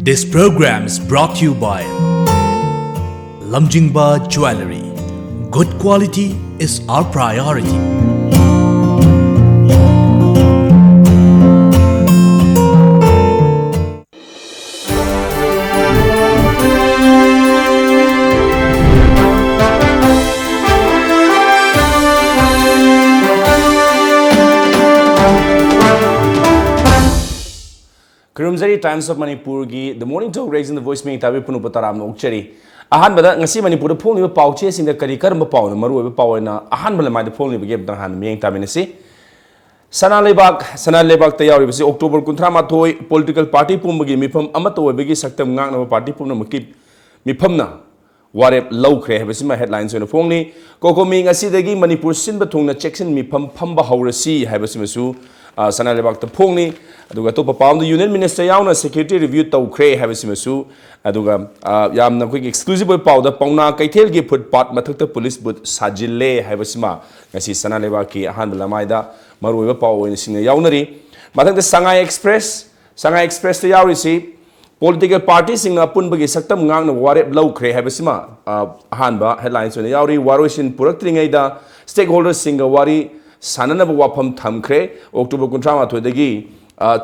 This program is brought to you by Lamjingba Jewelry. Good quality is our priority. Kurumzari Times of Manipur gi The Morning Talk raising the voice me tabi punu pataram no ukchari ahan bada ngasi Manipur da phone ni pauche sing da kari karam paw na maru ba paw na ahan bala mai da phone ni ba gem han meng tabi ne si sanalebak ta yawi basi October 18 political party pum gi mifam amato ba gi saktam ngang na party pum na makip mifam na warep low kre ha basi ma headlines on phone ni kokomi ngasi dagi Manipur sin ba thung na checksin mifam phamba haurasi ha basi masu sanalebak ta phone ni aduga to papam the union minister yauna security review tau kre habisimasu aduga yamna quick exclusive paw da pauna kaithel gi footpath mathakta police but sajille habisima ngasi sanaleba ki ahan lamai da maruiba paw oin singa yaunari mathakta sangai express ta yauri si political party singa punbagi saktam ngang na warep low kre habisima ahan ba headlines on yauri waroisin puraktringai da stakeholders singa wari sanana wafam thamkre October 18 dagi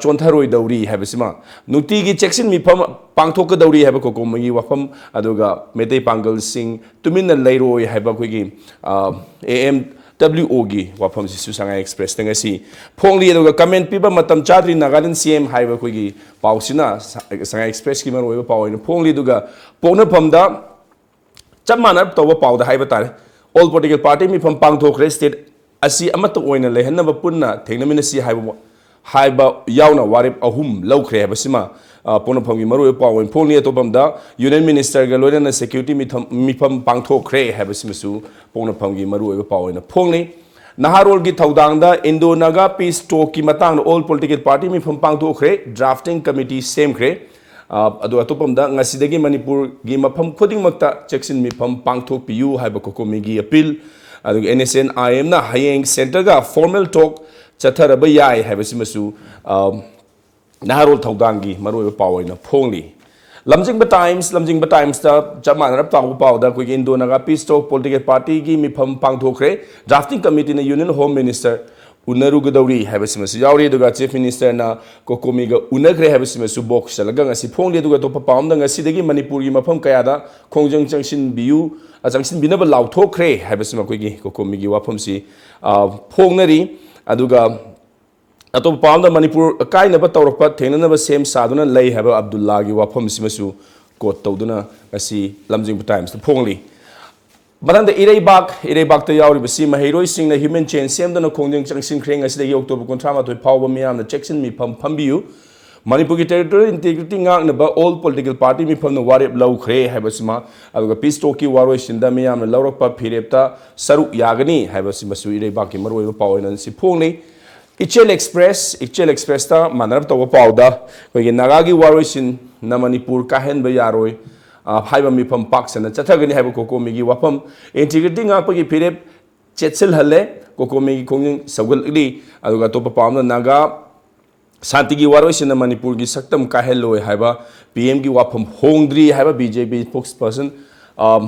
chontaroi dauri habisima nuti gi checksin mifam pangthok dauri haba ko komi wafam aduga metei pangal sing tuminna leiroi haba ko gi AMWO gi wafam si Shanghai Express tengasi phongli aduga comment piba matam chadri Nagaland CM haba ko gi pausina Shanghai Express ki maroi pawoi phongli aduga pona phamda chamana towa pawda haba tare all political party mifam pangthok state asi amato oina lehanna punna thengnamina si haiba yauna warip ahum laukre habasima pona phamgi maru pawen phongni atopamda union minister ga loina security mifam pangthokre habasima su pona phamgi maru pawen phongni naharol gi thaudang da indo naga peace talk ki matang all political party mifam pangthokre drafting committee same kre adu atopamda ngasidagi Manipur gi mafam khoding makta checksin mifam pangthok piu haiba kokomi gi appeal adu NSN IM na hayeng center ga formal talk chathara ba yai habasimasu naharol thaudangi maroi pawoina phongli lamjingba times ta chaman rap taw paw da ko indo naga peace talk political party gi mifam pangthokre drafting committee na union home minister unaru gadauri habasimasu yauri duga chief minister na kokomi ga unagre habasimasu box laga ngasi phongli duga to papam da ngasi dagi Manipur gi mafam kaya da khongjang changsin biu achangsin binaba lauthokre habasima ko gi kokomi gi wafam si phongnari aduga atop paamda Manipur kaina ba tawrpa thengna ba sem saduna lei haba Abdullah gi wafam simasu ko tawduna asi lamjing times phongli madanda ireibak ta yauri basi maheiroi singna human chain semdana khongjang changsin khreng asi dagi October 18 phawba miyam na checksin mi phambiu Manipur ki territorial integrity ngang na ba all political party mi phamna warep lau khre habasima aduga peace talk ki waroi sinda miyam na lawrakpa phirepta saru yagani habasima su ireibak ki maroi ba pawoina si phongni Ichel Express ta manarap tawa pawda kogi nagagi waroi sin na Manipur kahen ba yaroi haiba mi pham pak sana chathagani haiba kokomi gi wafam integrity ngak pagi phirep chetsel halle kokomi gi khongjing saugal li aduga topa pawna naga Santi gi waroi sin na Manipur gi saktam kahelloi haiba PM gi wafam hongdri haiba BJP spokesperson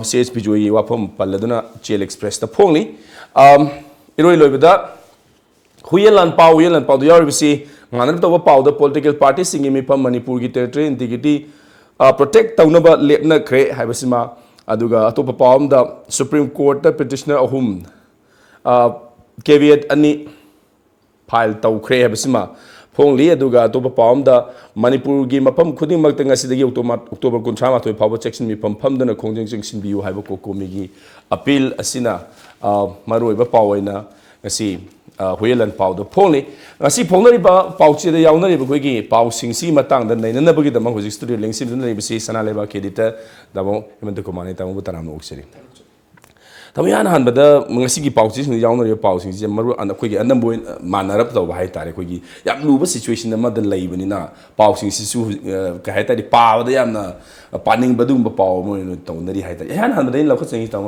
CHP joi wafam palladuna Ichel Express ta phongni iroi loibada huyelan pau do yauri bisi nganan to pau the political party singi mi pam Manipur gi territory integrity protect taunaba lepna kre haibasima aduga atopa pawam da Supreme Court da petitioner ahum caveat ani file tau kre haibasima phongli aduga atopa pawam da Manipur gi mapam khuding makta ngasi dagi October 18 phawba section mi pam dana khongjang jingsin biu haiba kokomi gi appeal asina maroiba pawaina ngasi huyelan pau do phongli ngasi phongnari ba pauchi da yaunari ba koigi pau singsi matang da naina bagi da mang hojik studio lengsim da nei bisi sanalebak editor da mo hemanta kumani ta mo taram no okseri tamiyan han bada ngasi gi pauchi sing yaunari pau singsi maru an koigi anam boy manarap da ba hai tare koigi yam luba situation da madan laibani na pau singsi su ka hai tare pa da yam na paning badum ba pau mo no tawnari hai tare han bada in lakha changi ta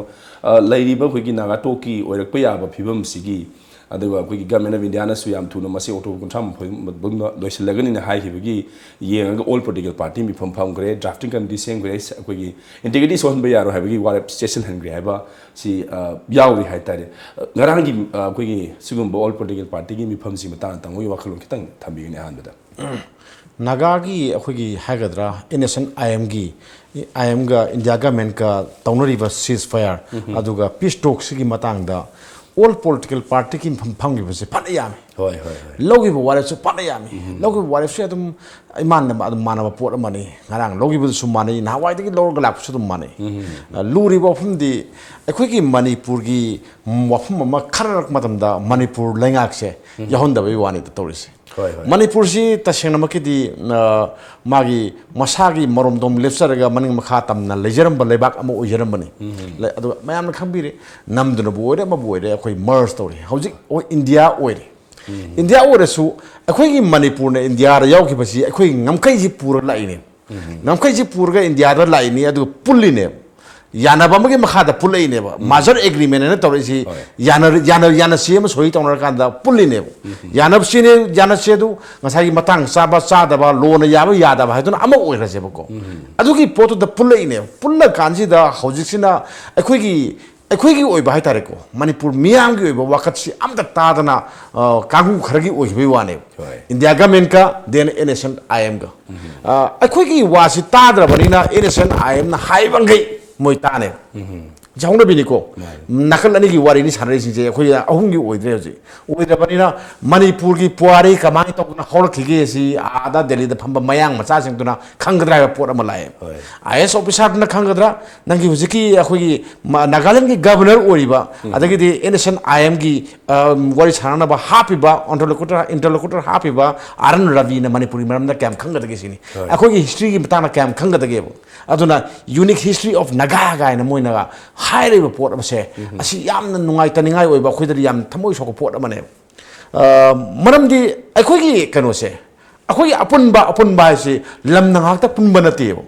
lairi ba koigi naga toki oirak pa ya ba phibam sigi ꯑꯗꯨꯒ ꯑꯩꯈꯣꯏꯒꯤ government of ꯏꯟꯗꯤꯌꯥꯅꯁꯨ ꯌꯥꯝ ꯊꯨꯅ ꯃꯁꯤ October 35 ꯂꯣꯏꯁꯤꯜꯂꯒꯅꯤꯅ ꯍꯥꯏꯈꯤꯕꯒꯤ ꯌꯦꯡꯉꯒ all political party ꯃꯤꯐꯝ ꯐꯝꯈ꯭ꯔꯦ drafting committee ꯁꯦꯝꯈ꯭ꯔꯦ ꯑꯩꯈꯣꯏꯒꯤ integrity ꯁꯣꯛꯍꯟꯕ ꯌꯥꯔꯣꯏ ꯍꯥꯏꯕꯒꯤ ꯋꯥꯔꯦꯞ ꯆꯦꯠꯁꯤꯜꯍꯟꯈ꯭ꯔꯦ ꯍꯥꯏꯕ ꯁꯤ ꯌꯥꯎꯔꯤ ꯍꯥꯏꯇꯥꯔꯦ ꯉꯔꯥꯡꯒꯤ ꯑꯩꯈꯣꯏꯒꯤ ꯁꯤꯒꯨꯝꯕ ꯑꯣꯜ ꯄꯣꯂꯤꯇꯤꯀꯦꯜ ꯄꯥꯔꯇꯤꯒꯤ ꯃꯤꯐꯝꯁꯤ ꯃꯇꯥꯡꯗ ꯇꯪꯒꯤ ꯋꯥꯈꯜꯂꯣꯟ ꯈꯤꯇꯪ ꯊꯝꯕꯤꯒꯅꯤ ꯑꯍꯥꯟꯕꯗ ꯅꯥꯒꯥꯒꯤ ꯑꯩꯈꯣꯏꯒꯤ ꯍꯥꯏꯒꯗ꯭ꯔꯥ ꯏꯟꯅꯦꯁꯟ ꯑꯥꯏꯑꯦꯝꯒꯤ ꯑꯥꯏꯑꯦꯝꯒ ꯏꯟꯗꯤꯌꯥ ꯒꯚꯔꯟꯃꯦꯟꯠꯀ ꯇꯧꯅꯔꯤꯕ ꯁꯤꯖ ꯐꯥꯌꯔ ꯑꯗꯨꯒ ꯄꯤꯁ ꯇꯣꯛꯁꯤꯒꯤ ꯃꯇꯥꯡꯗ ꯑꯣꯜ ꯄꯣꯂꯤꯇꯤꯀꯦꯜ ꯄꯥꯔꯇꯤꯒꯤ ꯐꯝꯈꯤꯕꯁꯦ ꯐꯅ ꯌꯥꯝꯃꯤ ꯍꯣꯏ ꯍꯣꯏ ꯂꯧꯈꯤꯕ ꯋꯥꯔꯦꯞꯁꯨ ꯐꯅ ꯌꯥꯝꯃꯤ ꯂꯧꯈꯤꯕ ꯋꯥꯔꯦꯞꯁꯦ ꯑꯗꯨꯝ ꯏꯃꯥꯟꯅꯕ ꯑꯗꯨꯝ ꯃꯥꯟꯅꯕ ꯄꯣꯠ ꯑꯃꯅꯤ ꯉꯔꯥꯡ ꯂꯧꯈꯤꯕꯗꯨꯁꯨ ꯃꯥꯟꯅꯩ ꯅꯍꯥꯟꯋꯥꯏꯗꯒꯤ ꯂꯧꯔꯒ ꯂꯥꯛꯄꯁꯨ ꯑꯗꯨꯝ ꯃꯥꯟꯅꯩ ꯂꯨꯔꯤꯕ ꯋꯥꯐꯝꯗꯤ ꯑꯩꯈꯣꯏꯒꯤ ꯃꯅꯤꯄꯨꯔꯒꯤ ꯋꯥꯐꯝ ꯑꯃ ꯈꯟꯅꯔꯛꯄ ꯃꯇꯝꯗ ꯃꯅꯤꯄꯨꯔ ꯂꯩꯉꯥꯛꯁꯦ ꯌꯥꯎꯍꯟꯗꯕꯒꯤ ꯋꯥꯅꯤꯗ ꯇꯧꯔꯤꯁꯦ ꯃꯅꯤꯄꯨꯔꯁꯤ ꯇꯁꯦꯡꯅꯃꯛꯀꯤꯗꯤ ꯃꯥꯒꯤ ꯃꯁꯥꯒꯤ ꯃꯔꯣꯝꯗꯣꯝ ꯂꯦꯞꯆꯔꯒ ꯃꯅꯤꯡ ꯃꯈꯥ ꯇꯝꯅ ꯂꯩꯖꯔꯝꯕ ꯂꯩꯕꯥꯛ ꯑꯃ ꯑꯣꯏꯖꯔꯝꯕꯅꯤ ꯑꯗꯨꯒ ꯃꯌꯥꯝꯅ ꯈꯪꯕꯤꯔꯤ ꯅꯝꯗꯨꯅꯕꯨ ꯑꯣꯏꯔꯦ ꯑꯃꯕꯨ ꯑꯣꯏꯔꯦ ꯑꯩꯈꯣꯏ ꯃꯔꯖ ꯇꯧꯔꯤ ꯍꯧꯖꯤꯛ ꯏꯟꯗꯤꯌꯥ ꯑꯣꯏꯔꯦ ꯏꯟꯗꯤꯌꯥ ꯑꯣꯏꯔꯁꯨ ꯑꯩꯈꯣꯏꯒꯤ ꯃꯅꯤꯄꯨꯔꯅ ꯏꯟꯗꯤꯌꯥꯗ ꯌꯥꯎꯈꯤꯕꯁꯤ ꯑꯩꯈꯣꯏꯒꯤ ꯉꯝꯈꯩꯁꯤ ꯄꯨꯔꯒ ꯂꯥꯛꯏꯅꯦ ꯉꯝꯈꯩꯁꯤ ꯄꯨꯔꯒ ꯏꯟꯗꯤꯌꯥꯗ ꯂꯥꯛꯏꯅꯤ ꯑꯗꯨꯒ ꯄꯨꯜꯂꯤꯅꯦꯕ ꯌꯥꯅꯕ ꯑꯃꯒꯤ ꯃꯈꯥꯗ ꯄꯨꯜꯂꯛꯏꯅꯦꯕ ꯃꯥꯖꯔ ꯑꯦꯒ꯭ꯔꯤꯃꯦꯟ ꯍꯥꯏꯅ ꯇꯧꯔꯛꯏꯁꯤ ꯌꯥꯅꯁꯤ ꯑꯃ ꯁꯣꯏ ꯇꯧꯅꯔꯀꯥꯟꯗ ꯄꯨꯜꯂꯤꯅꯦꯕ ꯌꯥꯅꯁꯤ ꯑꯗꯨ ꯉꯁꯥꯏꯒꯤ ꯃꯇꯥꯡ ꯆꯥꯕ ꯆꯥꯗꯕ ꯂꯣꯅ ꯌꯥꯕ ꯌꯥꯗꯕ ꯍꯥꯏꯗꯨꯅ ꯑꯃ ꯑꯣꯏꯔꯁꯦꯕꯀꯣ ꯑꯗꯨꯒꯤ ꯄꯣꯠꯇꯨꯗ ꯄꯨꯜꯂꯛꯏꯅꯦꯕ ꯄꯨꯜꯂ ꯀꯥꯟꯁꯤꯗ ꯍꯧꯖꯤꯛꯁꯤꯅ ꯑꯩꯈꯣꯏꯒꯤ ꯑꯣꯏꯕ ꯍꯥꯏꯇꯥꯔꯦꯀꯣ ꯃꯅꯤꯄꯨꯔ ꯃꯤꯌꯥꯝꯒꯤ ꯑꯣꯏꯕ ꯋꯥꯀꯠꯁꯤ ꯑꯝꯇ ꯇꯥꯗꯅ ꯀꯥꯡꯕꯨ ꯈꯔꯒꯤ ꯑꯣꯏꯈꯤꯕꯒꯤ ꯋꯥꯅꯦꯕ ꯏꯟꯗꯤꯌꯥ ꯒꯚꯔꯟꯃꯦꯟꯠꯀ ꯗꯦꯟ ꯑꯦꯟꯅꯦꯁꯟ ꯑꯥꯏꯑꯦꯝꯒ ꯑꯩꯈꯣꯏꯒꯤ ꯋꯥꯁꯤ ꯇꯥꯗ꯭ꯔꯕꯅꯤꯅ ꯑꯦꯟꯅꯦꯁꯟ ꯑꯥꯏꯑꯦꯝꯅ ꯍꯥꯏꯕꯈꯩ ꯃꯣꯏ ꯇꯥꯅꯦꯕ ꯍꯧꯅꯕꯤꯅꯤꯀꯣ ꯅꯥꯀꯜ ꯑꯅꯤꯒꯤ ꯋꯥꯔꯤꯅꯤ ꯁꯥꯟꯅꯔꯤꯁꯤꯡꯁꯦ ꯑꯩꯈꯣꯏ ꯑꯍꯨꯝꯒꯤ ꯑꯣꯏꯗ꯭ꯔꯦ ꯍꯧꯖꯤꯛ ꯑꯣꯏꯗ꯭ꯔꯕꯅꯤ나 ꯃꯅꯤꯄꯨꯔꯒꯤ ꯄꯨꯋꯥꯔꯤ ꯀꯃꯥꯏꯅ ꯇꯧꯗꯅ ꯍꯧꯔꯛꯈꯤꯒꯦ ꯁꯤ ꯑꯥꯗ ꯗꯦꯜꯂꯤꯗ ꯐꯝꯕ ꯃꯌꯥꯡ ꯃꯆꯥꯁꯤꯡꯗꯨꯅ ꯈꯪꯒꯗ꯭ꯔꯥ ꯍꯥꯏꯕ ꯄꯣꯠ ꯑꯃ ꯂꯥꯛꯑꯦ IAS ꯑꯣꯐꯤꯁꯥꯔꯗꯨꯅ ꯈꯪꯒꯗ꯭ꯔꯥ ꯅꯪꯒꯤ ꯍꯧꯖꯤꯛꯀꯤ ꯑꯩꯈꯣꯏꯒꯤ ꯅꯥꯒꯥꯂꯦꯟꯒꯤ ꯒꯚꯔꯅꯔ ꯑꯣꯏꯔꯤꯕ ꯑꯗꯒꯤꯗꯤ ꯑꯦꯟꯅꯦꯁꯟ ꯑꯥꯏꯑꯦꯝꯒꯤ ꯋꯥꯔꯤ ꯁꯥꯟꯅꯅꯕ ꯍꯥꯞꯄꯤꯕ ꯏꯟꯇꯔꯂꯣꯀꯨꯇꯔ ꯍꯥꯞꯄꯤꯕ ꯑꯥꯔꯟ ꯔꯕꯤꯅ ꯃꯅꯤꯄꯨꯔꯤ ꯃꯔꯝꯗ ꯀꯌꯥꯝ ꯈꯪꯒꯗꯒꯦ ꯁꯤꯅꯤ ꯑꯩꯈꯣꯏꯒꯤ ꯍꯤꯁꯇ꯭ꯔꯤꯒꯤ ꯃꯇꯥꯡꯗ ꯀꯌꯥꯝ ꯈꯪꯒꯗꯒꯦꯕ ꯑꯗꯨꯅ ꯌꯨꯅꯤꯛ ꯍꯤꯁꯇ꯭री ऑफ नागा गायना मोइना हाइरिबा पोट अमसे असि यामना नुंगाइतनिंगाइ ओइबा अखोइदि याम थमोइ सोको पोट अमने मरमदि अखोइगी कनोसे अखोइगी अपुनबा हाइसि लमना हाक्ता पुनबा नतेबो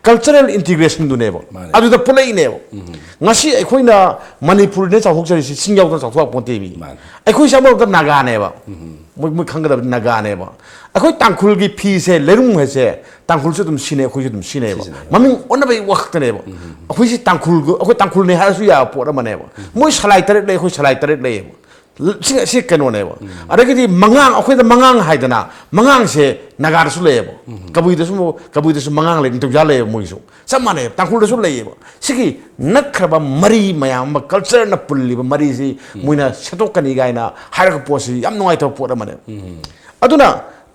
कल्चरल इंटीग्रेशन दुनेबो अदुदा पुलैनेबो ngasi अखोइना मणिपुर ने चाथोकजरिसि सिंगावदा चाथोक पोतेबि अखोइ सामोदा नागानेबा मोइ खंगदब नागानेबा अखोइ तांखुलगी फीसे लेरुंग हेसे तांखुलसु दुम सिने अखोइसु दुम सिनेबा ममिंग ओनबै वक्तनेबा अखोइसि तांखुलने हारसु या पोट अमनेबा मोइ सलाइ तरेक ले अखोइ सलाइ तरेक लेबा सी कनोनेबा अदगिदि मंगांग अखोइदा मंगांग हाइदना मंगांग से नागारसु लेबा कबुइदसु मंगांग ले नितुजा ले मोइसु समाने तांखुलदसु लेबा सिगी नखरबा मरी मयाम कल्चर न पुल्लिबा मरी सि मोइना सेटोकनी गाइना हाइरक पोसि याम नुंगाइतो पोट अमने अदुना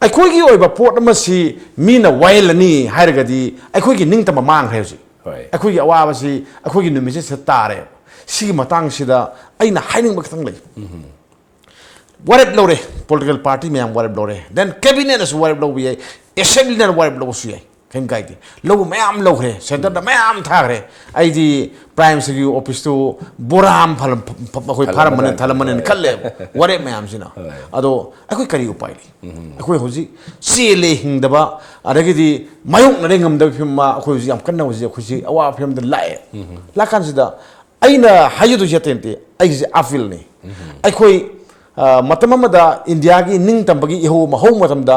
अखोइगी ओइबा पोट अमसि मीना वाइलनी हाइरगदि अखोइगी निंगतमा मांगख्रे हजि अखोइगी अवाबसि अखोइगी नुमिसे से तारे सिगी मतांगसिदा अइना हाइनिंग बखतंग लै वारेप लौरे पॉलिटिकल पार्टी में वारेप लौरे देन कैबिनेट ने वारेप लौबि असेंबली ने वारेप लौबसु याय केम गाइदि लौ मैम लौखरे सेंटर दा मैम थाखरे आइदि प्राइम सेक्रेटरी ऑफिस तो बोराम फल अखोइ फारम मन थलम मन खल्ले वारे मैम सिना अदो अखोइ करी उपाय अखोइ होजि चेले हिंदबा अदगिदि मायोक नरे ngमदब फिल्म अखोइ होजि याम कन्ना होजि अखोइ अवा फिल्म द लाए लाकान सिदा अइना हायदु जतेंते अइजे अफिल ने अखोइ मतमदा इंडिया की निंग तंबगी इहो महौ मतमदा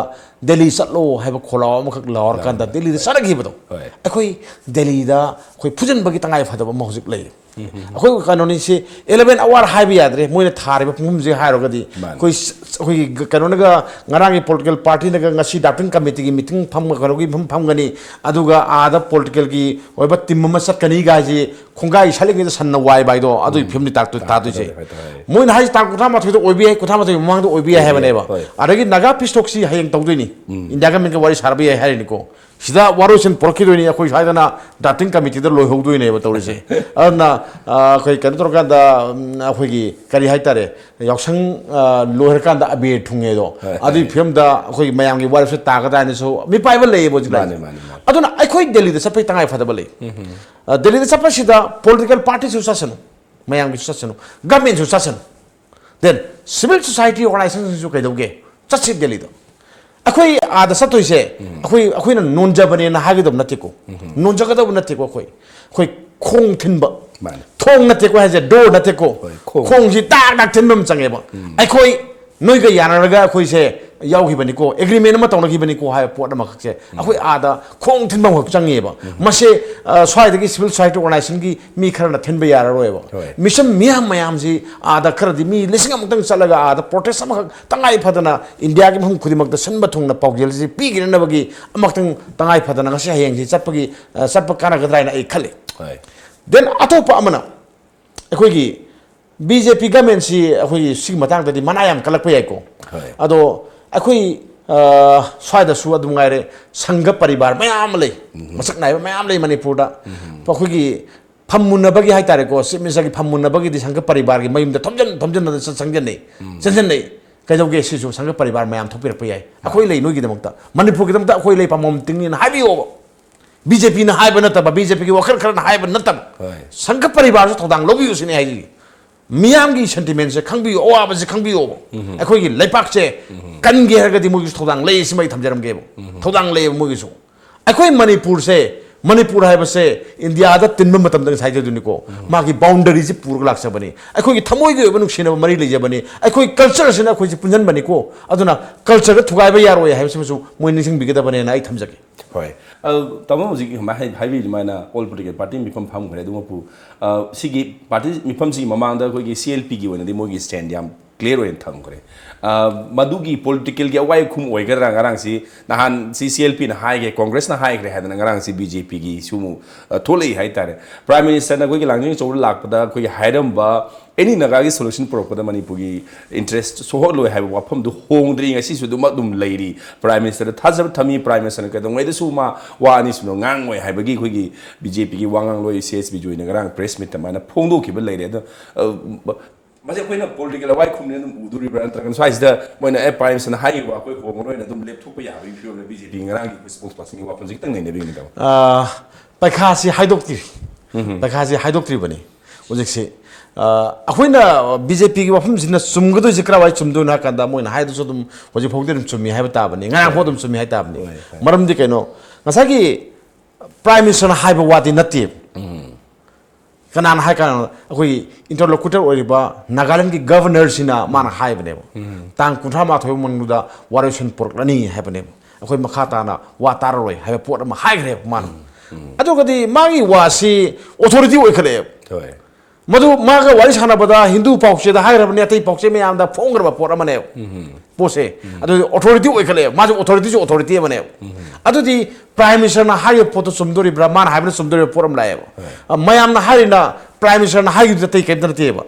दिल्ली चलो हैब खोलाव अमखक लावर कांदा दिल्ली दा सनगिबदो अखोइ दिल्ली दा अखोइ फुजनबगी तंगाइ फदब महजिक लೈ अखोइ कानोनी से 11 आवर हाइब याद्रे मोइना थारिबा पुंगजे हाइरोगदी अखोइ कानोनगा ngaraंगी पॉलिटिकल पार्टी नगा ngasi डाक्टिंग कमिटी की मीटिंग फम करोगी फमगनी अदुगा आदा पॉलिटिकल की ओइबा टीम म सकनी गाजी खुंगाई सालिंगे सन्न वाइ बाइदो अदु फिल्म ताक्तु तादुजे मोइना हाइ ताक कुथा माथुदो ओइबि कुथा माथु ममांगदो ओइबि हैबनेबा अदगी नागा पिस्टोक्सी हायंग तौदोइनी इंडिया गवर्नमेंट के वारी सारबि हाइरिनिको सिदा वारोसन परखिदोइनी अखोइ साइदना डाक्टिंग कमिटी द लोइहौदोइनेबा तौरिसे अदना अखोइ कनो तोरकांदा अखोइगी करी हाइतारे यावसंग लोहरकांदा अबे ठुंगेदो अदु फिल्म दा अखोइ मयामगी वारसे तागदानिसो मि पाइबल लेबो जिला अदुना अखोइ दिल्ली दा सपै तंगाइ फदबले दिल्ली दा सपसिदा पॉलिटिकल पार्टी सु ससनु मयामगी ससनु गवर्नमेंट सु ससनु देन सिविल सोसाइटी ऑर्गेनाइजेशन सु कैदोगे चछि दिल्ली दा अखोइ आदा सतोइसे अखोइना नोनजबने ना हागिदब नतेको नोनजगदब नतेको अखोइ खोंग थिनबा thong na te ko haje do na te ko khong ji tak dak tin mem change ba ai khoi noi ga yana ga khoi se yau hi bani ko agreement ma tong na hi bani ko ha pot ma khak se akhoi ada khong tin bang change ba ma se swai da gi civil society organization gi mi khara na thin ba yara roi ba mission miyam mayam ji ada khara di mi lising am tang chalaga ada protest am tangai phadana india gi hum khudi mak da san ba thong na paugel ji pi gi na ba gi amak tang tangai phadana ga se hayeng ji chap gi sap kana ga drai na ai khale then atopa amana akhoi gi BJP government si akhoi sig matang da di manayam kalak pa yai ko ado akhoi swai da su adum ngai re sangha paribar mayam lei masak nai mayam lei manipur da akhoi gi phammunna bagi hai tare ko si misa gi phammunna bagi di sangha paribar gi mayum da thomjan na sangjan nei janjan nei kai jog ge si su sangha paribar mayam thopir pa yai akhoi lei noi gi damok ta manipur gi damok ta akhoi lei pamom tingni na habi o BJP na hai ba na ta BJP gi wakhar khar na hai ba na ta sangha paribar so thodang lobi usini hai gi मियाम की sentiment से खंबी ओ आब से खंबी ओ अखोई की लेपाक से कन गे हरगदी मुगी थोदांग ले सिमै थमजरम गे थोदांग ले मुगी सु अखोई मणिपुर से मणिपुर है बसे इंडिया दा तिनम मतम दंग साइज दुनि को मागी बाउंड्री से पूर लाक से बनी अखोई की थमोई गे बनु सिने मरी ले जे बनी अखोई कल्चर से अखोई से पुंजन बनी को अदुना कल्चर थुगाय बा यारो है से मोय निसिंग बिगदा बने ना आई थमजके होय तमो मुजी हाइबी माइना ऑल पोलिटिकल पार्टी मिफम फम खरे दुमपु सिगी पार्टी मिफम सी ममांग दा कोई CLP की वने मोगी स्टैंड याम क्लियर ओइन थम करे मदुगी पॉलिटिकल के Avvai खुम ओइगरा ngarang si nahan si CLP na hai ge Congress ना हाई ग्रे hadana ngarang si BJP की सुमु थोले हाई तारे प्राइम मिनिस्टर ना कोई के लांजिंग चोर लाकपदा कोई हाइरम बा एनी नगागी सॉल्यूशन प्रोपदा मणिपुरी इंटरेस्ट सोहो लोय हाइ वाफम दु होंद्री ngasi su dum dum leiri prime minister थाजब थमी प्राइम मिनिस्टर के दंगै दसु मा वानी सुनो ngang oi हाइबगी खोगी BJP की वांगांग लोय CSB जोइ नगरांग प्रेस मीट माना फोंदो खिब लेरे द मजे कोइना पॉलिटिकल वाइ खुमने दum uduri brand trakan swais da moina e prime sana hai wa koi khong noi na dum lep thuk pa ya bi phio na BJP ngarang ki spokesperson ki wa pon jik tang nei ne bi ni da paikha si haidokti paikha si haidokti bani ojik se अखोइना BJP की वफम जिना चुमगदो जिक्रा वाइ चुमदो ना कंदा मोइन हाइदो सो दुम होजि फोगदे चुमि हाइबा ताबनि nga फो दुम चुमि हाइ ताबनि मरम दि कैनो ngसागी प्राइम मिनिस्टर हाइबा वादि नति कनान हाइ कान अखोइ इंटरलोक्यूटर ओरिबा नागालैंड की गवर्नर सिना मान हाइबने तांग कुंठा माथो मनगुदा वारेशन पोरकलानी हाइबने अखोइ मखा ताना वा ताररोय हाइबा पोट मा हाइग्रे मान अदोगदि मागी वासी अथॉरिटी ओइखले मधु मागा वारी सानाबदा हिंदू पाउसे दा हाइरबने अतै पाउसे मे आमदा फोंगरबा पोट अमने पोसे अदो अथॉरिटी ओइखले माजो अथॉरिटी जो अथॉरिटी अमने अदोदि प्राइम मिनिस्टर ना हाइ पोट सुमदोरि ब्राह्मण हाइबने सुमदोरि पोरम लाय मयाम ना हाइना प्राइम मिनिस्टर ना हाइ जतै केदरतेबा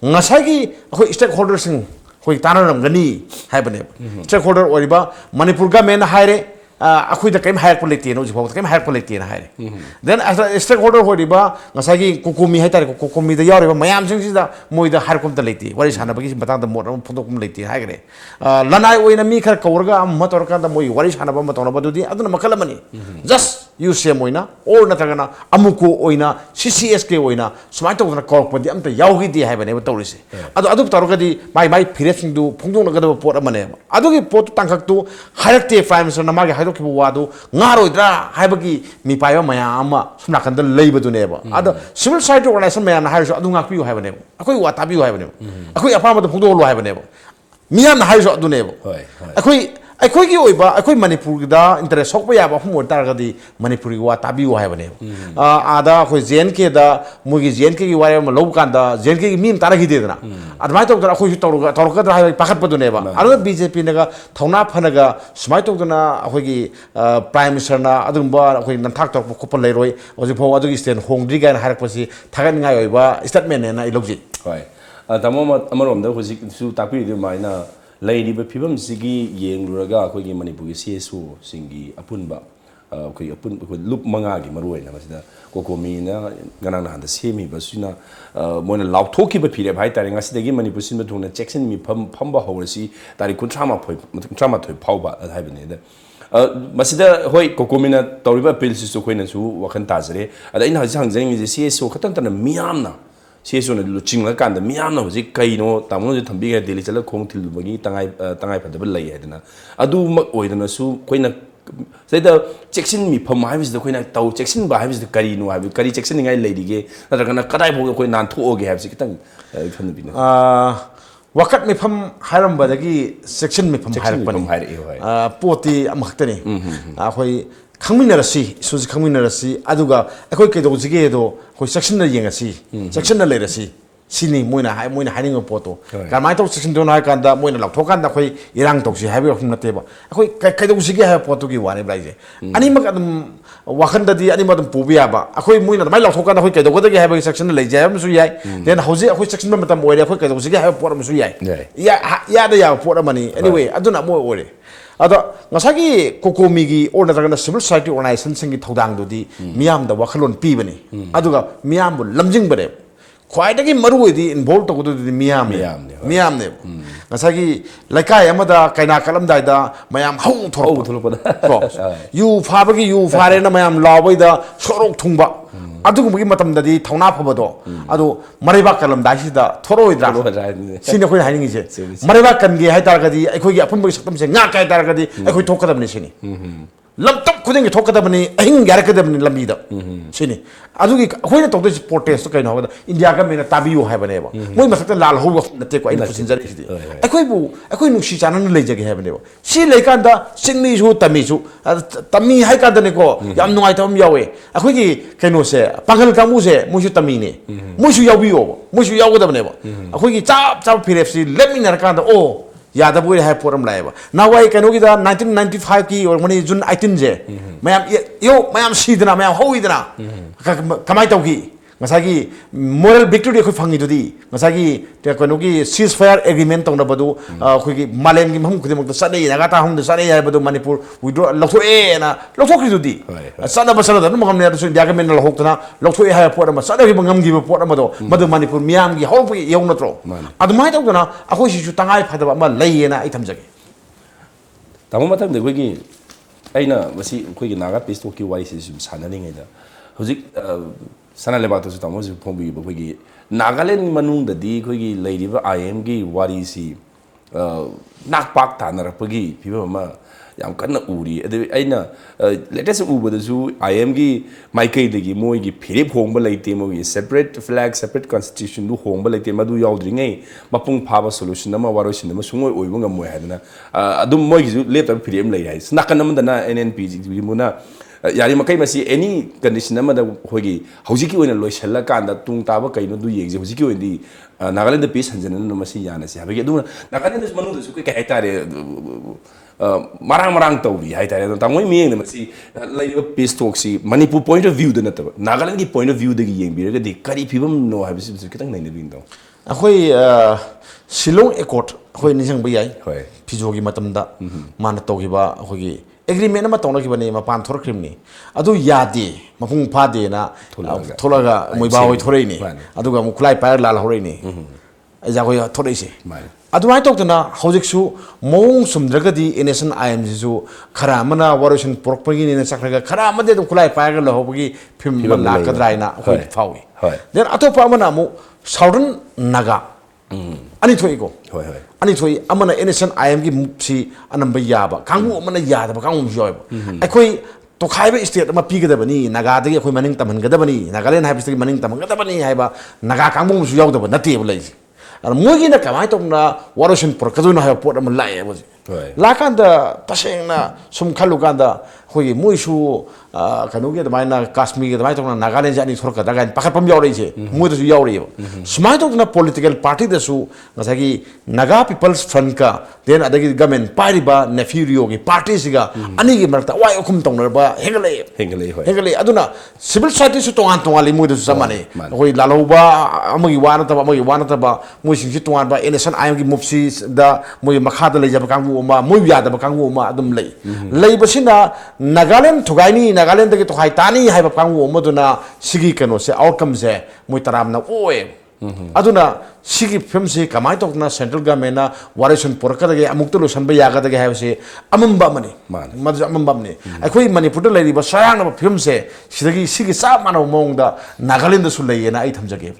ngसागी अखोइ स्टेक होल्डर सिंग होइ तानरमगनी हाइबने स्टेक होल्डर ओरिबा मणिपुर गवर्नमेंट हाइरे अखोइ द केम हाइर पोलिटी नो जिफो केम हाइर पोलिटी ना हाइरे देन स्टेक होल्डर होरिबा ngसागी कोकोमी हाइतारे कोकोमी द यारेबा मयाम सिंग सिदा मोइदा हाइर कोम त लेती वारि सानाबगी बतां द मोर फोटोकुम लेती हाइगरे लनाइ ओइना मी खर कवरगा म तोरका द मोइ वारि सानाबा म तोना बदुदि अदुना मखलमनी जस्ट यू सेम ओइना और नतगना अमुको ओइना CCS के ओइना सुमाइ तोना कॉर्पदी अमत याउगी दि हाइबने तौरिसे अदु अदु तोरगदी माइ माइ फिरेसिंग दु फुंगदोनगदब पोट अमने अदुगी पोट तांखक्तु हाइरक्ते प्राइम मिनिस्टर नमागे हाइदोखिबो वादु ngaroidra haibagi mi paiba maya ama sumna kanda leibaduneba ado civil society organization maya na haiso adu ngakpiu haibane akoi wa tabiu haibane akoi apama da phungdo lo haibane miyam na haiso aduneba akoi gi oiba akoi manipur da interest sokpa ya ba phumor targadi manipuri wa tabiu haibane ada akoi JNK da mugi JNK gi wari ma lob kan da JNK gi mim taragi de na admai tok da akoi toruka da hai pakat paduneba ado BJP naga thona phanaga smai tok da akoi gi prime minister na adumba akoi nanthak tok khopal leiroi oji phau adu stand hongdri gan harak pasi thagan ngai oiba statement na ilogji hoi tamo amarom da hoji su takpi de maina लेरिबा फिबम सिगी येंगलुरगा अखोगी मणिपुर की CSO सिंगी अपुनबा अखोई अपुन loop मंगा की मरुइना मसिदा कोकोमी ना गना ना हंदा सेमी बसुना मोना लाउथोकी बा फिरे भाई तारे ngasiदगी मणिपुर सिन बथुना चेक्सन मी फमबा होरसी तारि कुंट्रामा फोय कुंट्रामा थोय फावबा हाइबने दा मसिदा होय कोकोमीना तौरिबा पिलसिसु खोइनासु वखन ताजरे अदा इन हजि हंजंगी CSO खतन तन मियामना CSO na luching la kan da miyam na hoji kaino tamno je thambi ga deli chala khong thil bagi tangai fadaba lai hadana adu mak oidana su koina sayda checksin mi pham hai bis da khoi na tau checksin ba hai bis da kari no hai kari checksin ngai lei dige natra kana kadai bo khoi nan thu oge hai bis kitang kham bi na wakat mi pham hairam ba dagi section mi pham hairam pani poti amaktani khoi khangminarasi suji khangminarasi aduga akhoi ke do jige do khoi section na yengasi section na leirasi sini moina hiding poto kamai to section do na kanda moina lak thokan da khoi irang toksi habi khum na teba akhoi kai do jige ha poto ki wani blaije ani mak adum wakhan da di ani madum pubiya ba akhoi moina mai lak thokan da khoi kai do da ge habi section na leije am su yai then hauji akhoi section ma matam oire akhoi kai do jige ha poto am su yai ya da ya poto mani anyway aduna mo oire ada ngasagi kokomi or na civil society organization singi thodang do di miam da wakhalon pi bani aduga miam bu lamjing bare khwaidagi maru di involve to di miam ne ngasagi laikai amada kaina kalam dai da mayam hau thoro ko yu phabagi yu phare na mayam lawai da sorok thungba adugugi matam da di thauna phobado adu maraiba kalam dai si da thoroi dra sini khoi haini je maraiba kan ge hai tar ga di akhoi gi apun bagi saktam se nga kai tar ga di akhoi thokadam ni sini lamtap khuding thokadam ni ahing gar kadam ni lambi da sini adugi khoi na tokde protest kai no ga india ga mena tabiu hai bane ba moi masakta lal ho nate ko ai pusinjar si akhoi nu si chanan le jage hai bane ba si le kan da singni ju tami hai ka da ne ko yam nuai tam yawe akhoi gi kaino se pangal kamu se musu tami ne musu yawi yo musu yaw da bane ba akhoi gi chap phiref si let me nar kan da o yada boy hai poram laiba na wai kanu gi da 1995 ki or mani jun 18 je mayam sidna mayam hoidna kamai tawgi ngasagi moral victory khoi phangi dudi ngasagi te kanu gi ceasefire agreement tong na badu khoi gi malem gi mam khudem ta sane na ga ta hum da sane ya badu manipur withdraw lokho e na lokho kri dudi sana basala da mo gamne so india ga men lokho na lokho e ha por ma sana gi ngam gi por ma do madu manipur miam gi hol pi yong na tro adu mai tong na akhoi si chu tangai phadaba ma lei na ai thamjage tamu matam de khoi gi aina masi khoi gi naga peace talk ki wai si sum sanani ngai da hojik SANALEIBAK to tamo ji phombi bo gi Nagaland manung da di khoi gi leiriba IM gi wari si nak pak tanar pagi piba ma yam kanna uri ade aina latest uba da su IM gi maikai de gi moi gi phirip hongba leite mo gi separate flag separate constitution du hongba leite madu yaudri ngai mapung phaba solution ma warosin ma sungoi oiba ngamoi hadana adum moi gi lep ta phirem lei hai snakan nam da na NNP gi muna yari makai masi any condition amada hogi hojiki oina loisalla kanda tung taba kaino du yegje hojiki oindi Nagaland the peace hanjana no masi yana si habege du Nagaland des manu su kai haitare marang tawri haitare ta moi mi ne masi lai peace talk si Manipur point of view da nataba Nagaland ki point of view da gi yengbi ga de kari phibam no habisi kitang nai ne bin do akhoi Shillong Accord akhoi nisang ba yai phijogi matam da mana togiba akhoi agreement ma tawna ki bani ma pan thor krim ni adu yadi mapung pha de na tholaga moi ba hoi thorei ni adu ga mu khulai pa lal horei ni aja ko thorei se adu mai tok na hojik su mong sumdraga di nation IM su khara mana warosion pork pagi ni na sakraga khara ma de khulai pa ga lo hobi phim la kadrai na hoi phawi then atopa mana mu southern naga ani thoi ko ani thoi amana innocent IM gi mupsi anamba yaba kangu amana yada ba kangu joy akhoi to khaiba state ma pi gada bani naga dagi akhoi maning tamhan gada bani Nagaland haibis dagi maning tamhan gada bani haiba naga kangu su yaw da ba nati ba lai mogi na kamai to na warosion por kaduna ha pot am lai ba la kan da paseng na sum khalu kan da khoi moi su kanu ge da mai na Kashmir ge da mai to na Nagaland jani thor ka da gan pakhat pam yaw rai je moi da su yaw rai ba smai to na political party da su ngasagi Naga People's Front ka then adagi government party ba nefurio ge party siga ani ge marta wai okum tong na ba hengale aduna civil society su tongan tongali moi da su samane khoi lalo ba amagi wana ta ba moi sing si tongan ba innocent IM gi mupsi da moi makha da leja ba kangu ma moi yada ba kangu ma adum lei ba sina Nagaland thugaini Nagaland da ge to haitani hai ba kangu ma duna sigi kano se outcome se moi taram na oe aduna sigi film se kamai tok na central government na waration porka da ge amuk to losan ba yaga da ge hai se amamba mani amamba mani akhoi Manipur da lei ba sayang na film se sidagi sigi sa mano mong da Nagaland da su lei na ai thamjage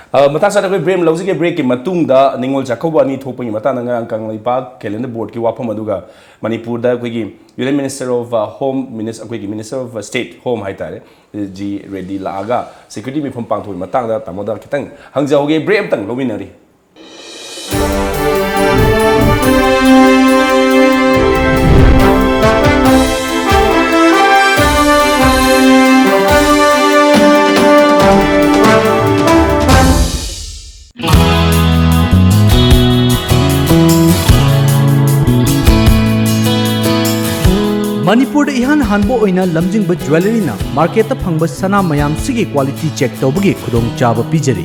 Matang sa ako'y break lausi ke break ki matungda ningol Jacob ani thopang matang nga ang Kanglaipak calendar board ki wapam aduga Manipur da ako'y Union Minister of Home Minister ako'y Minister of State Home haitare ji ready laaga security mi pang thoi matang da tamoda kitang hangja hoge break amtang lominari Manipur ihan hanbo oina lamjingba jewelry na market ta phangba sana mayam sigi quality check tawbagi khudong chaba pijari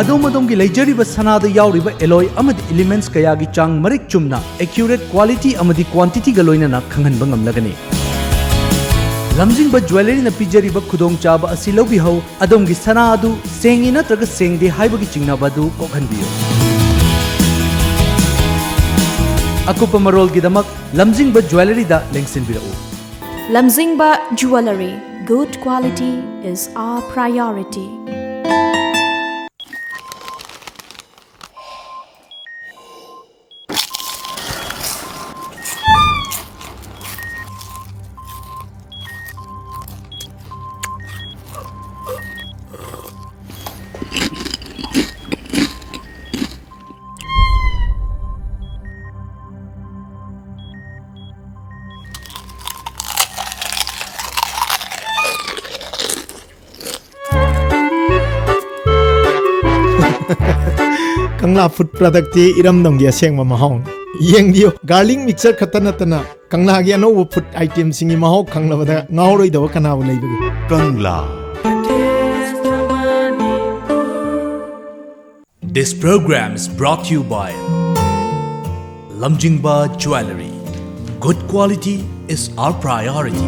adom gi leijariba sana da yauriba alloy amadi elements kaya gi chang marik chumna accurate quality amadi quantity ga loina na khanghanba ngamlagani lamjingba jewelry na pijariba khudong chaba asi lobi hau adom gi sana adu sengi natraga sengde haibagi chingnaba du kokhanbiyo akupa marol gi damak lamjingba jewelry da lengsinbirao Lamjingba Jewelry, good quality is our priority. Kangla food product ti iram dong dia seng mamahong yeng dio garlic mixer khatana tana kangla gi ano food item singi maho kangla bada ngauroi do kana ulai bagi Kangla. This program is brought to you by Lamjingba Jewelry. Good quality is our priority.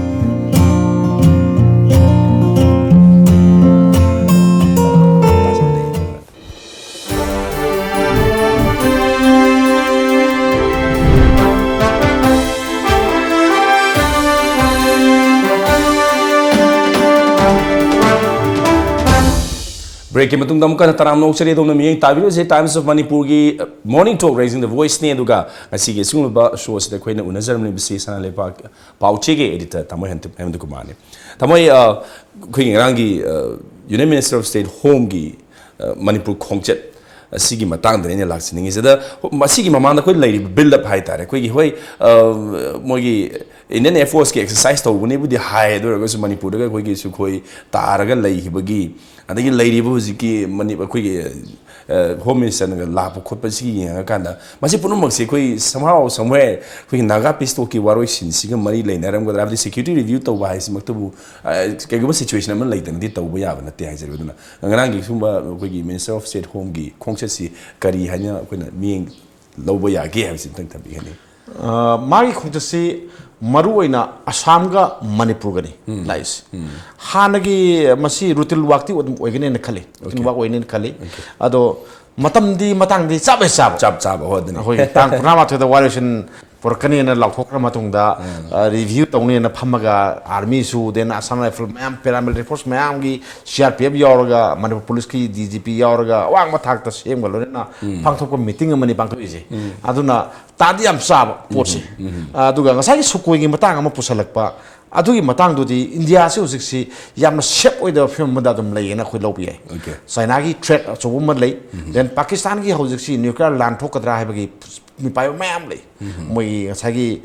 Break ki matung damka taram nok chari dom namiyeng tabilo se Times of Manipur gi morning talk raising the voice ne duga asi ge sungba show se khoina unazar mni bisi SANALEIBAK pauche ge editor tamoy hem kumar ne tamoy khoi rangi Union Minister of State Home gi Manipur khongchet asigi matang dane laksini ngi seda masigi mamanda khoi lay build up hai tare khoi gi hoi mogi Indian Air Force ki exercise to bune budi hai do ga su Manipur ga khoi gi su khoi taraga lay hibagi adagi lady bu ziki mani khoi gi home minister ga la bu khot pa si yang kanda masi punum mak se khoi somehow somewhere khoi naga pisto ki waroi sin si ga mari lay naram ga the security review to ba si maktabu ke ga situation man lay tan di to bu ya ba na te hai jare duna ngarang gi sumba khoi gi Minister of State Home gi khongchasi kari hanya khoi na ming lobo ya ge ha si tang tabi gani magi khongchasi maru oina Assam ga Manipur gani lais hanagi masi rutil wakti oigene ne khale rutil wak oigene ne khale ado matamdi matangdi chap ho dina hoi tang purnama to the valuation porkani na lakhokra matungda review tongni na phamaga army su then Assam rifle mayam paramilitary force mayam gi CRPF yauraga Manipur police ki DGP yauraga wang mathak ta sem ga lorena phangthok ko meeting amani pangthok ise aduna tadi am sab potsi aduga ngasai sukoi gi matang ama pusalakpa adugi matang dudi India se usiksi yamna shape oida film mada dum lay na khoi lobi ai China gi threat chobum lay then Pakistan gi hojiksi nuclear land thokadra habagi mi payo mayam lay moi ngasagi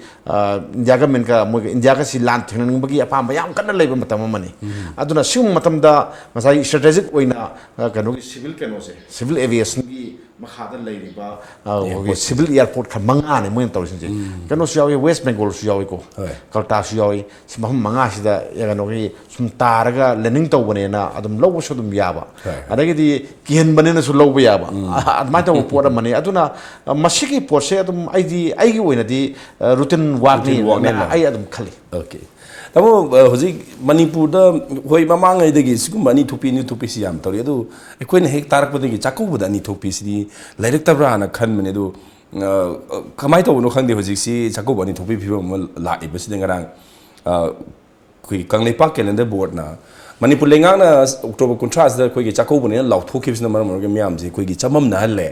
India ga men ka moi India ga si land thengning bagi apam bayam kana lay matam mani aduna sum matam da ngasagi strategic oina kanu civil aviation gi makhada lay riba civil airport kha manga ne moi tawsin je kanu siawi West Bengal siawi ko Kalta siawi simam manga sida yagano gi sum taraga learning tawbane na adum lobo sudum yaba adagi di kihen bane na su lobo yaba adma taw pora mani aduna masiki porse adum aigi oina di routine work ni ai adum khali okay tamo hoji Manipur da hoi mamang ai degi sigum ani thupi si yam tori adu ekoin hek tarak podegi chakku buda ni thupi si lairak tabra na khan mane du kamai to no khangde hoji si chakku bani thupi phibam la ibasi dengarang ꯑꯩꯈꯣꯏꯒꯤ Kangleipak calendar ꯕꯣꯔꯗꯅ Manipur ꯂꯩꯉꯥꯛꯅ October 30ꯁꯤꯗ ꯑꯩꯈꯣꯏꯒꯤ ꯆꯥꯛꯀꯧꯕꯅꯤꯅ ꯂꯥꯎꯊꯣꯛꯈꯤꯕꯁꯤꯅ ꯃꯔꯝ ꯑꯣꯏꯔꯒ ꯃꯤꯌꯥꯝꯁꯦ ꯑꯩꯈꯣꯏꯒꯤ ꯆꯃꯝꯅꯍꯜꯂꯦ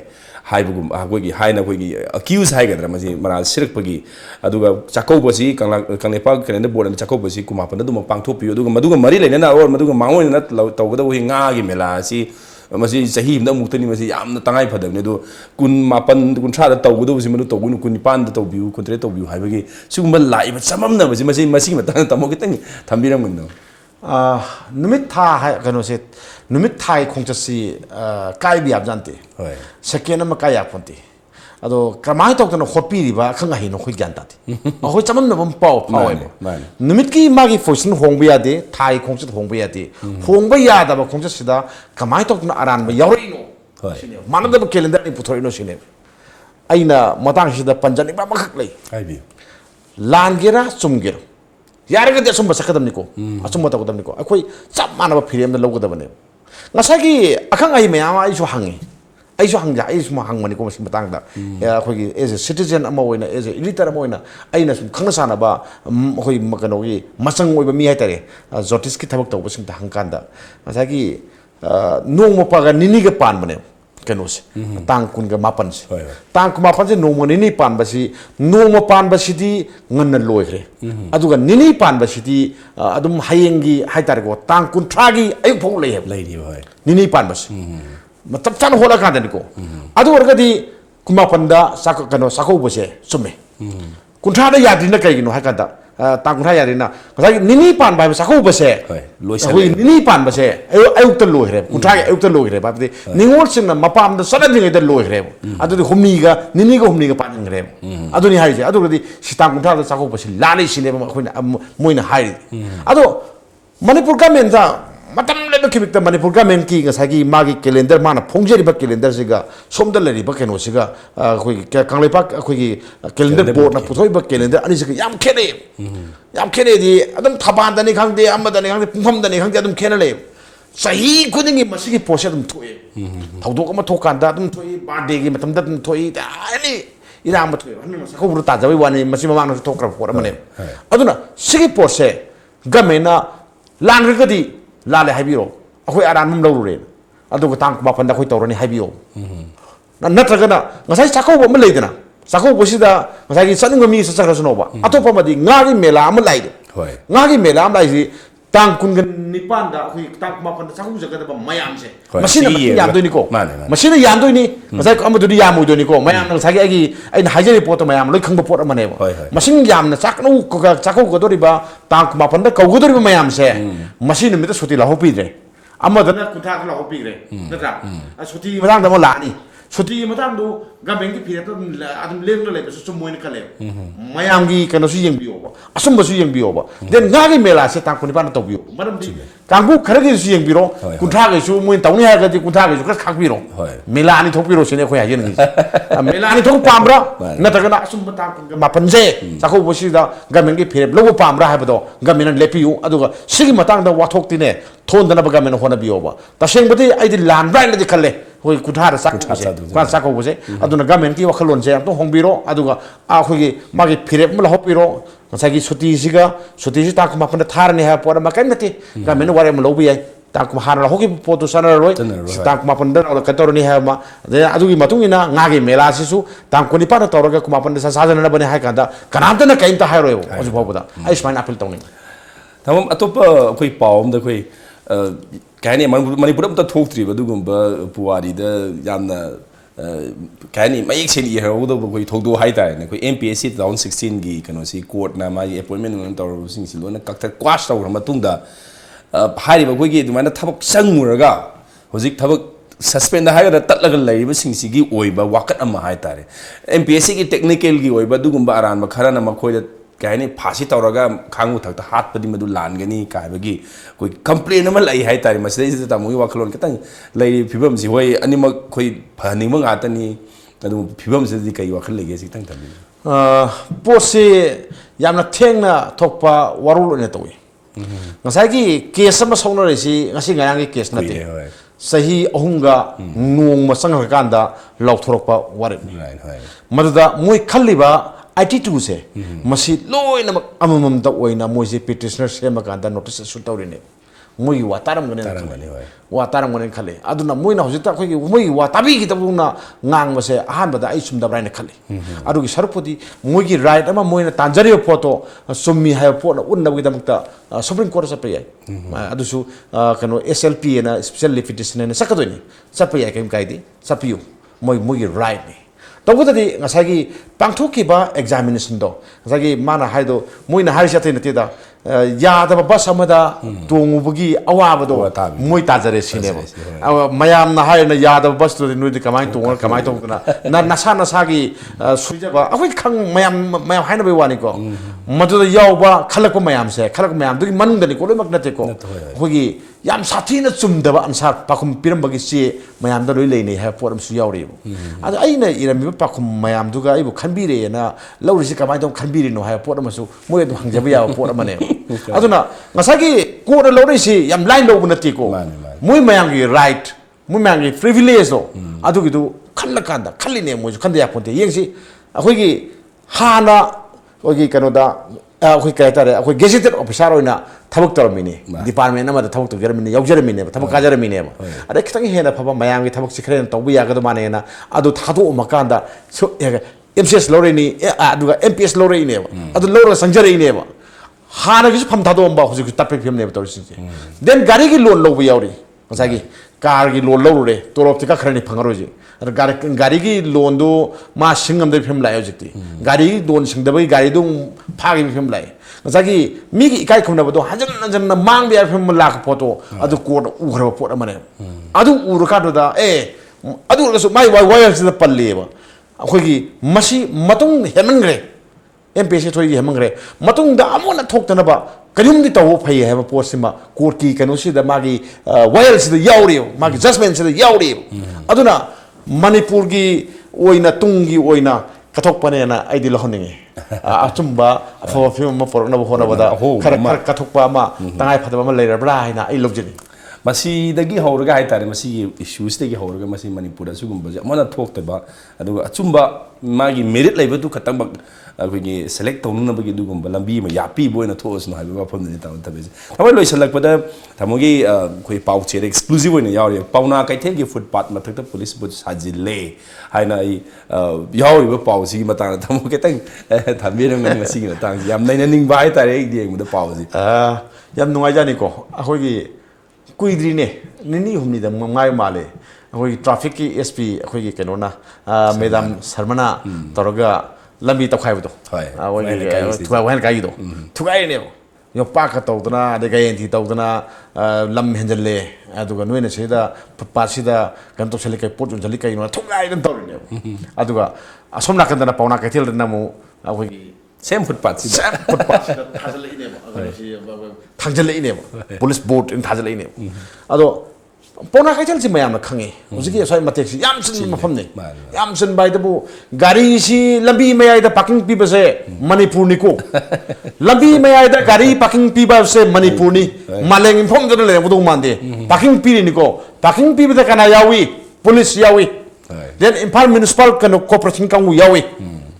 ꯍꯥꯏꯕꯒꯨꯝ ꯑꯩꯈꯣꯏꯒꯤ ꯍꯥꯏꯅ ꯑꯩꯈꯣꯏꯒꯤ ꯑꯀ꯭ꯌꯨꯁ ꯍꯥꯏꯒꯗ꯭ꯔꯥ ꯃꯁꯤ ꯃꯔꯥꯜ ꯁꯤꯔꯛꯄꯒꯤ ꯑꯗꯨꯒ ꯆꯥꯛꯀꯧꯕꯁꯤ ꯀꯪꯂꯩꯄꯥꯛ ꯀꯦꯂꯦꯟꯗꯔ ꯕꯣꯔꯗꯅ ꯆꯥꯛꯀꯧꯕꯁꯤ ꯀꯨꯟ ꯃꯥꯄꯟꯗ ꯑꯗꯨꯃꯛ ꯄꯥꯡꯊꯣꯛꯄꯤꯌꯨ ꯑꯗꯨꯒ ꯃꯗꯨꯒ ꯃꯔꯤ ꯂꯩꯅꯅ ꯑꯣꯔ ꯃꯗꯨꯒ ꯃꯥꯡꯑꯣꯏꯅꯅ ꯇꯧꯒꯗꯕ ꯉꯥꯒꯤ ꯃꯦꯂꯥ ꯑꯁꯤ ꯃꯁꯤ ꯆꯍꯤ ꯑꯃꯗ ꯑꯃꯨꯛꯇꯅꯤ ꯃꯁꯤ ꯌꯥꯝꯅ ꯇꯉꯥꯏ ꯐꯗꯕꯅꯤ ꯑꯗꯣ 18 19 ꯇꯧꯒꯗꯕꯁꯤ ꯃꯗꯨ ꯇꯧꯒꯅꯨ 19ꯗ ꯇꯧꯕꯤꯌꯨ 19 ꯇꯧꯕꯤꯌꯨ ꯍꯥꯏꯕꯒꯤ ꯁꯤꯒꯨꯝꯕ ꯂꯥꯛꯏꯕ ꯆꯃꯝꯅꯕꯁꯤ ꯃꯁꯤꯒꯤ ꯃꯇꯥꯡꯗ ꯇꯥꯃꯣ ꯈꯤꯇꯪ ꯊꯝꯕꯤꯔꯝꯒꯅꯤ नुमित था है कनो से नुमित थाई खोंचसी काय भी आप जानते सेकेंड में काय आप जानते अदो क्रमाई तो तनो खोपी रिबा खंगा हिनो खोई जानता थी अखोई चमन न बम पाव नुमित की मागी फोशन होंग यादे थाई खोंचत होंग यादे होंग यादा बा खोंचत सिदा क्रमाई तो तनो आरान में यावरिनो मानद ब कैलेंडर नि पुथोरिनो सिने आइना मतांग सिदा पंजानी बा मखक लई आइबि लानगेरा चुमगेरा यारगदि असुम सकदमनिको असुम तगदमनिको अखोई चप मानब फिरेम लौगदबने ngасagi akhang ai maya ai su hangi ai su hangja ai su hangmani ko masi matang da akhoi as a citizen ama oina as a elite ama oina aina sum khangna sana ba akhoi makano gi masang oiba mi haitare jotis ki thabak tawba sing ta hangkanda ngасagi nongma paga nini ga pan bane kenos tang kun ga mapan se tang ku mapan se nongma nini pan basi nongma pan basi di nganna loigre aduga nini pan basi di adum hayengi haitare go tang kun tragi ayu phong lei heb lei ri hoy nini pan basi matab chan hola ka dani ko adu orga di kuma panda sak kano sako bose summe kun thada yadina kai gino hakada tang kun thada yadina ngasai nini pan bai sako bose loisai nini pan bose ayu ta loigre kun thagi ayu ta loigre ba de ningol singna mapam da sada dingai da loigre adu di humni ga nini ga humni ga pan ngre adu ni haije adu di sitang kun thada sako bose lani sine ma khoina moina hai adu manipur government da matam leba kibik da manipur government ki ngasagi magi calendar mana phongjeri ba calendar siga somda leri ba keno siga khoi kangleipak khoi calendar board na puthoi ba calendar ani siga yam khene di adam thaban dani khangde amadani khangde pumpham dani khangde adam khena le sahi kudingi masigi pose adam thoi thaudok ama thokanda adam thoi birthday gi matam da thoi ani ira ma thoi hanu sa khobru ta jabai wani masi mamang na thokra por amane aduna sigi pose gamena langrigadi लाले हाइबिरो अखोई आरान मम लौरुरे अदुग तांग मापन अखोई तौरनी हाइबियो नत्रगना ngасai चाखौब अम लेदना चाखौब सिदा ngасai सनिंग मी सचखरसनोबा अतोपमदि ngaगी मेला अम लाइद ngaगी मेला अम लाइसि तांग कुनगन निपान दा अखोई तांग मापन चाखौ जगदबा मयाम से मसिना यामदोनिको मसिना यामदोनि ngасai अमदुदि यामुदोनिको मयाम ngасai आगी आइन हाइजरि पोत मयाम लोइ खंग पोत अमनेबो मसिन यामना चाखनु चाखौ गदोरिबा तांग मापन दा कौगदोरिबा मयाम से मसिन मित सुति लाहो पिद्रे अमदना कुथा लाहो पिग्रे नत्रा सुति मदांग दम लानी सुति मदांग दु गमेंग की फिरे तो अदम लेंग ले बस सु मोइन खले मयाम की कनो सु यंगबियोबा असुम बसु यंगबियोबा देन गागी मेला से तांग कुनि पान तोबियो मरम दि कांगु खरगे सु यंगबिरो कुथा गे सु मोइन तौनि हा गदि कुथा गे सु खस खाकबिरो मेला नि थोकबिरो सिने खोय हायन gi मेला नि थोक पामब्रा नतगना असुम तांग मापनजे चाखौ बसिदा गमेंग की फिरे लोगो पामब्रा हाबदो गमेन लेपियु अदुगा सिगी मतंग दा वाथोकतिने थोनदना बगमेन होनबियोबा तसेंगबदि आइदि लान ब्राइन दि खले होई कुठार साको बसे अदुना गवर्नमेंट की वखलोन से तो होंबिरो अदुगा आखोगी मागी फिरे म लहोपिरो ngасagi सुति सि ताक मापन थारने हा पोर मा कैमति गवर्नमेंट वारे म लोबि ताक हार होगी पोतु सनर रोय ताक मापन द कतोरनी हा मा अदुगी मतुंगिना ngaगी मेला सिसु ताक कोनि पान तोरगा मापन सा साजन बने हा कादा कनामतन कैमता हायरोय अजु भोबदा आइसमान अपील तौनी तमम अतोप कोई पावम द कोई कहने मणिपुर अमता थोक्ट्रिबा दुगुंबा पुवारीदा यामना कहने मयेक सेनि हेरोदब कोई थोदो हाइताने कोई एमपीएससी 2016 गी कनोसी कोर्ट ना माई अपॉइंटमेंट न तौरसिंग सिलोना कक्ता क्वाश तौर मतुंगदा हारिबा कोई दुमाना थबक संगमुरगा होजिक थबक सस्पेंड हाइगा तत्लग लैरिबा सिंगसिगी ओइबा वाकत अमा हाइतारे एमपीएससी की टेक्निकल गी ओइबा दुगुंबा आरान खरना मखोइदा कहने फांसी तौरगा खांगु थकता हाथ पदी मधु लानगनी कायबगी कोई कंप्लेन अमा लाई हाय तारे मसिदै तामुगी वाखलोन खतंग लै फिबम सि होय अनिमक खोइ फनिम गातनी अदु फिबम सि कई वाखल लेगे सि तंग तबि पोसे यामना थेंगना थोकपा वारुल ने तोय ngасagi केस अमा सौनरेसि ngasi ngayang केस नते सही अहुंगा नोंग मसंग कांदा लौथोरपा वारे मदुदा मोय खल्लिबा IT2 se masi loina amamam da oina moise petitioner sema kanda notice su tawrine moi wa taram gane wa taram gane khale aduna moina hojita khoi moi wa tabi ki tabuna ngang base ahan bada ai sum da brain khale adu gi sarpodi moi gi right ama moina tanjari photo summi ha photo unna gi damta supreme court sa pe adu su kano SLP na special petitioner na sakadoni sapai ai kai di sapiu moi gi right ni तबुदि ngasagi pangthokiba examination do ngasagi mana haido moina harisha thina tida yadaba bus amada tongubagi awaba do moi tajare sineba mayam na haina yadaba bus to nudi kamai tongna na nasa nasagi suijaba akoi khang mayam haina be wani ko maduda yawba khalakpa mayam dugi manungdani ko loimak nate ko hogi yam sathina chumdaba ansar pakhum pirambagi si mayam da loi leini ha poram su yawri adu aina irami pakhum mayam duga ibu khanbire na lawrisi kamai dom khanbire no ha poram su moi du hangjaba yaw poram mane aduna ngasagi ko na lawrisi yam line lo bunati ko moi mayam gi right moi mayam gi privilege do adu gi du khallakanda khalline moi khande yaponte yengsi akhoi gi hana ogi kanoda akhoi kai tare akhoi gazetted officer oina thabuk tormini department amada thabuk to germini yaujermini thabuk kajermini ma ade kitang hena phaba mayam gi thabuk sikhren tawbi yagadu mane na adu thadu makanda MCS loreni aduga MPS loreni adu lora sangjare ne ba hana gi pham thadu amba huji tappe phim ne torsi then gari gi loan lobu yauri masagi car gi loan lorure torop tika khrani phangaroji gari gi loan do ma singam de phim la yojiti gari loan singdabai gari du phagi phim lai ngasagi migi ikai khumna bodo hanjan na mang be phim lak photo adu court ugraba pot amane adu urka do da adu so mai wire se palleba akhoi masi matung hemangre MPC thoi hemangre matung da amona thokta ba karim di tawo phai ha posima court ki kanu si da magi wire se yauri magi judgment se yauri aduna Manipur gi oina tungi oina kathok pane na aidi lohningi achumba afo film ma porna bo hona bada khar kathok pa ma tangai phadaba ma leira bra haina ai lobjini masi dagi hawraga hai tare masi issues dagi hawraga masi Manipur da sugum ba mana thokta ba adu achumba magi merit laiba du khatang ba akhoi select tawnu ba gi du gum lambi ma yapi boina thos no haiba pham ni taw tabe thamai loi salak pada thamogi khoi pau chere exclusive oina yauri pauna kaithel gi footpath mathakta police bu sajile haina ai yauri ba pau si matang thamo ketang thambiram ngani si gi matang yam naina ning ba hai tare di mu da pau si yam nungai jani ko akhoi gi kuidri ne nini humni da ngai male akhoi traffic ki SP akhoi gi kenona madam Sarmana toroga lambi takhai do thuai wan kai do thuai ne yo pa ka tawdana de gayen thi tawdana lam henjale aduga noina sida pasida kan to sele kai pot jali kai no thuai dan tawri ne aduga asomna kan dana pauna kai thil namu akhoi same footpath thajale ine thajale ine police boat in thajale ine ado pona kai chal si mayam na khange hujiki asai matek si yam sin mafam ne yam sin bai dabu gari si lambi mayai da parking pi base Manipur ni ko lambi mayai da gari parking pi base Manipur ni maleng inform da le bodu mande parking pi ni ko parking pi da kana yawi police yawi then Impal municipal kan corporation kan yawi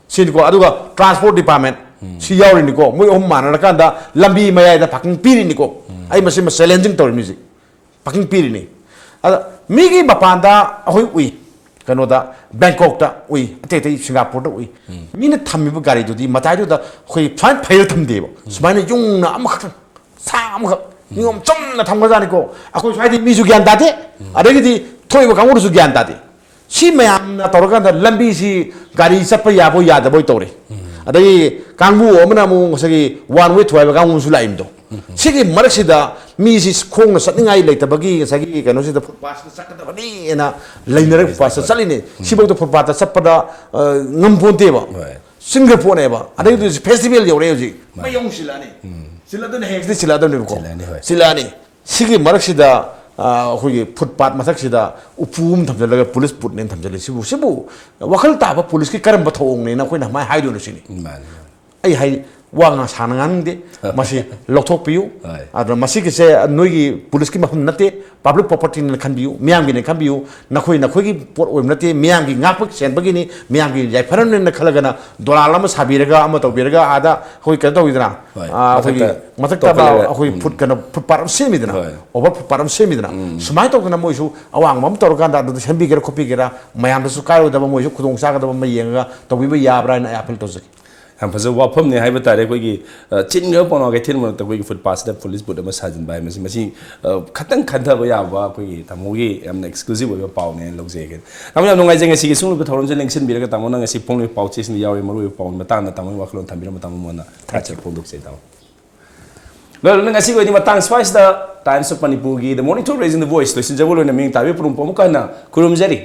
sin ko aduga transport department si yawi ni ko moi om mana kan da lambi mayai da parking pi ni ko ai masi ma challenging tor music parking pi ni migi mapanda ahoi ui kanoda Bangkok ta ui ate Singapore ta ui mina thammi bu gari dudi matai du da khoi phan phail thamde ba sumaina yung na amakh sa amakh ngom chom na thamga jani ko akhoi swai di mi su gyan ta de adagi di thoi ba kangur su gyan ta de si mayam na toroga da lambi si gari sappa ya bo ya da boy tore adagi kangbu omna mu sagi one way thoi ba kangun su laim do sigi maraksida mi si khong na satningai leitabagi sagi kano sida footpath sakata bani ena lainare footpath saline sibo to footpath sapada ngamponte ba singapore ne ba adai du festival yore ji mayong silani silado ne hex silado ne ko silani sigi maraksida khoi footpath masaksida upum thamjalaga police put ne thamjale sibu wakhal ta ba police ki karam ba thong ne na khoi na mai haido no sini ai hai wang sanangan de masih lothok piu ada masih ke se noi police ki mahum nate public property ne khan biu miam gi ne khan biu nakhoi gi pot oim nate miam gi ngak pak sen bagi ni miam gi jai pharan ne khala gana dolala ma sabiraga ama tobiraga ada hoi ka to idra hoi matak ta ba hoi put kana put param semi dina over put param semi dina sumai to kana moi su awang mam tor kan da sembi gera kopi gera mayam su kai da moi su khudong sa ga da ma yenga to bi ba ya bra na apple to zaki हम फजो वाफम ने हाइबा तारे कोई की चिंग पनो के thin मन त कोई footpath the police बुट म साजन बाय मसी मसी खतंग खंथा ब याबा कोई तमोगी हमने एक्सक्लूसिव ओय पाव ने लोजे के हम हम नंगाइ जेंग सी सुंग थौरम जे लेंसन बिरगा तमो नंग सी पोंग पाव चेस नि यावे मरु पाव मता न तमो वाखलो थंबिर मता मोना थाचे पोंदुक से ताव ल नंग सी कोई मतंग स्वाइस द टाइम्स ऑफ मणिपुर की the morning to raising the voice listen जबो लोने मिंग ताबे पुरुम पमु kana kurum jari